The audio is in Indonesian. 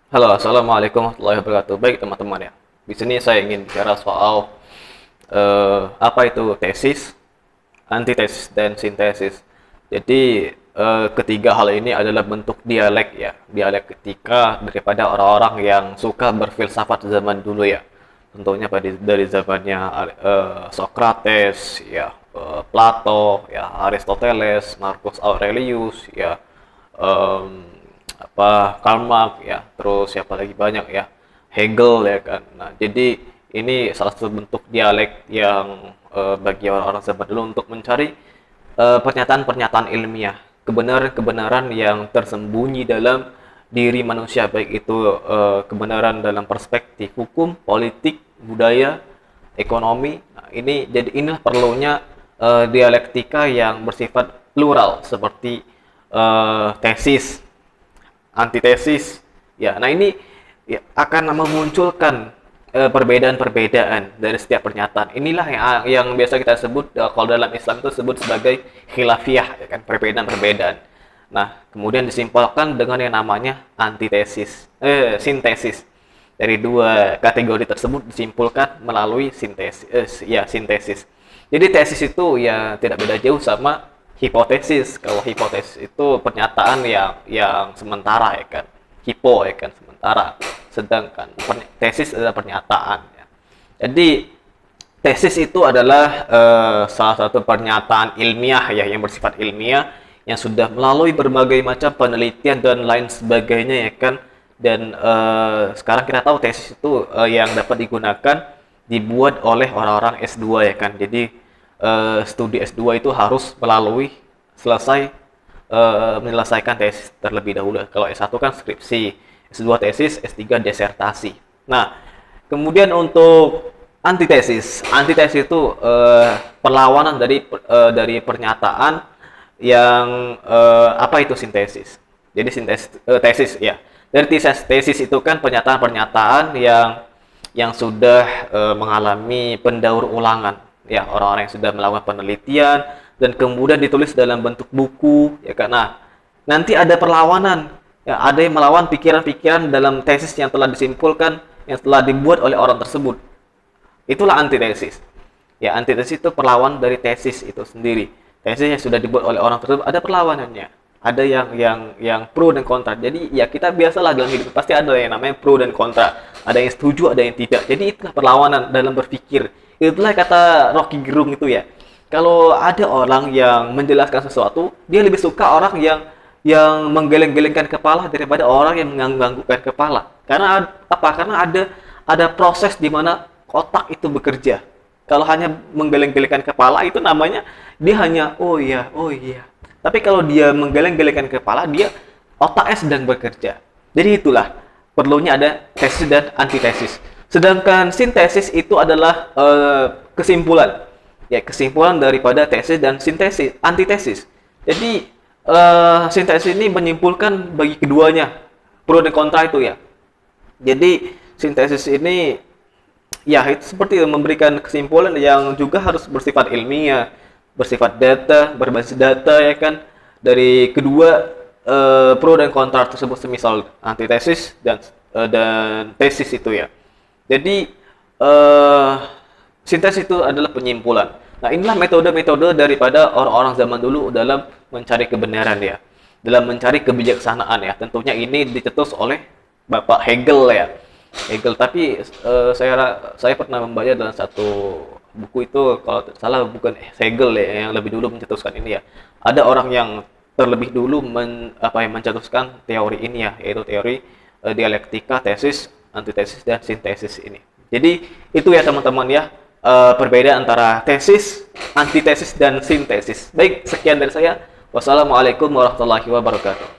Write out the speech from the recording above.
Halo, assalamualaikum warahmatullahi wabarakatuh. Baik teman-teman ya. Di sini saya ingin bicara soal apa itu tesis, antitesis, dan sintesis. Jadi ketiga hal ini adalah bentuk dialek ya, dialektika daripada orang-orang yang suka berfilsafat zaman dulu ya. Tentunya dari zamannya Socrates, ya, Plato, ya, Aristoteles, Marcus Aurelius, ya, em, Karl Marx ya, terus siapa lagi banyak ya, Hegel ya kan. Nah, jadi ini salah satu bentuk dialek yang bagi orang-orang zaman dulu untuk mencari pernyataan-pernyataan ilmiah, kebenaran-kebenaran yang tersembunyi dalam diri manusia, baik itu kebenaran dalam perspektif hukum, politik, budaya, ekonomi. Nah, inilah perlunya dialektika yang bersifat plural seperti tesis, antitesis. Ya, nah ini ya, akan memunculkan perbedaan-perbedaan dari setiap pernyataan. Inilah yang biasa kita sebut kalau dalam Islam itu sebut sebagai khilafiyah, ya kan, perbedaan-perbedaan. Nah, kemudian disimpulkan dengan yang namanya sintesis. Dari dua kategori tersebut disimpulkan melalui sintesis. Jadi tesis itu ya tidak beda jauh sama hipotesis. Kalau hipotesis itu pernyataan yang sementara ya kan, hipo ya kan, sementara. Sedangkan tesis adalah pernyataan ya. Jadi tesis itu adalah salah satu pernyataan ilmiah ya, yang bersifat ilmiah, yang sudah melalui berbagai macam penelitian dan lain sebagainya ya kan. Dan sekarang kita tahu tesis itu yang dapat digunakan dibuat oleh orang-orang S2 ya kan. Jadi studi S2 itu harus selesai menyelesaikan tesis terlebih dahulu. Kalau S1 kan skripsi, S2 tesis, S3 disertasi. Nah, kemudian untuk antitesis itu perlawanan dari pernyataan yang apa itu sintesis. Jadi tesis ya. Dari tesis itu kan pernyataan-pernyataan yang sudah mengalami pendaur ulangan ya, orang-orang yang sudah melakukan penelitian dan kemudian ditulis dalam bentuk buku ya kan. Nah, nanti ada perlawanan ya, ada yang melawan pikiran-pikiran dalam tesis yang telah disimpulkan, yang telah dibuat oleh orang tersebut. Itulah antitesis. Ya, antitesis itu perlawan dari tesis itu sendiri. Tesis yang sudah dibuat oleh orang tersebut ada perlawanannya. Ada yang pro dan kontra. Jadi ya kita biasalah dalam hidup pasti ada yang namanya pro dan kontra. Ada yang setuju, ada yang tidak. Jadi itulah perlawanan dalam berpikir. Itulah kata Rocky Gerung itu ya. Kalau ada orang yang menjelaskan sesuatu, dia lebih suka orang yang menggeleng-gelengkan kepala daripada orang yang mengangguk-anggukkan kepala. Karena apa? Karena ada proses di mana otak itu bekerja. Kalau hanya menggeleng-gelengkan kepala itu namanya dia hanya oh iya, oh iya. Tapi kalau dia menggeleng-gelengkan kepala, dia otaknya sedang bekerja. Jadi itulah perlunya ada tesis dan antitesis. Sedangkan sintesis itu adalah kesimpulan. Ya, kesimpulan daripada tesis dan antitesis. Jadi sintesis ini menyimpulkan bagi keduanya, pro dan kontra itu ya. Jadi sintesis ini ya itu seperti memberikan kesimpulan yang juga harus bersifat ilmiah, bersifat berbasis data ya kan. Dari kedua pro dan kontra tersebut, semisal antitesis dan tesis itu ya. Jadi sintesis itu adalah penyimpulan. Nah, inilah metode-metode daripada orang-orang zaman dulu dalam mencari kebenaran ya, dalam mencari kebijaksanaan ya. Tentunya ini dicetus oleh Bapak Hegel ya. Hegel, tapi saya pernah membaca dalam satu buku itu, kalau tidak salah bukan Hegel ya yang lebih dulu mencetuskan ini ya. Ada orang yang terlebih dulu mencetuskan teori ini ya, yaitu teori dialektika, tesis, antitesis, dan sintesis ini. Jadi itu ya teman-teman ya, perbedaan antara tesis, antitesis, dan sintesis. Baik, sekian dari saya. Wassalamualaikum warahmatullahi wabarakatuh.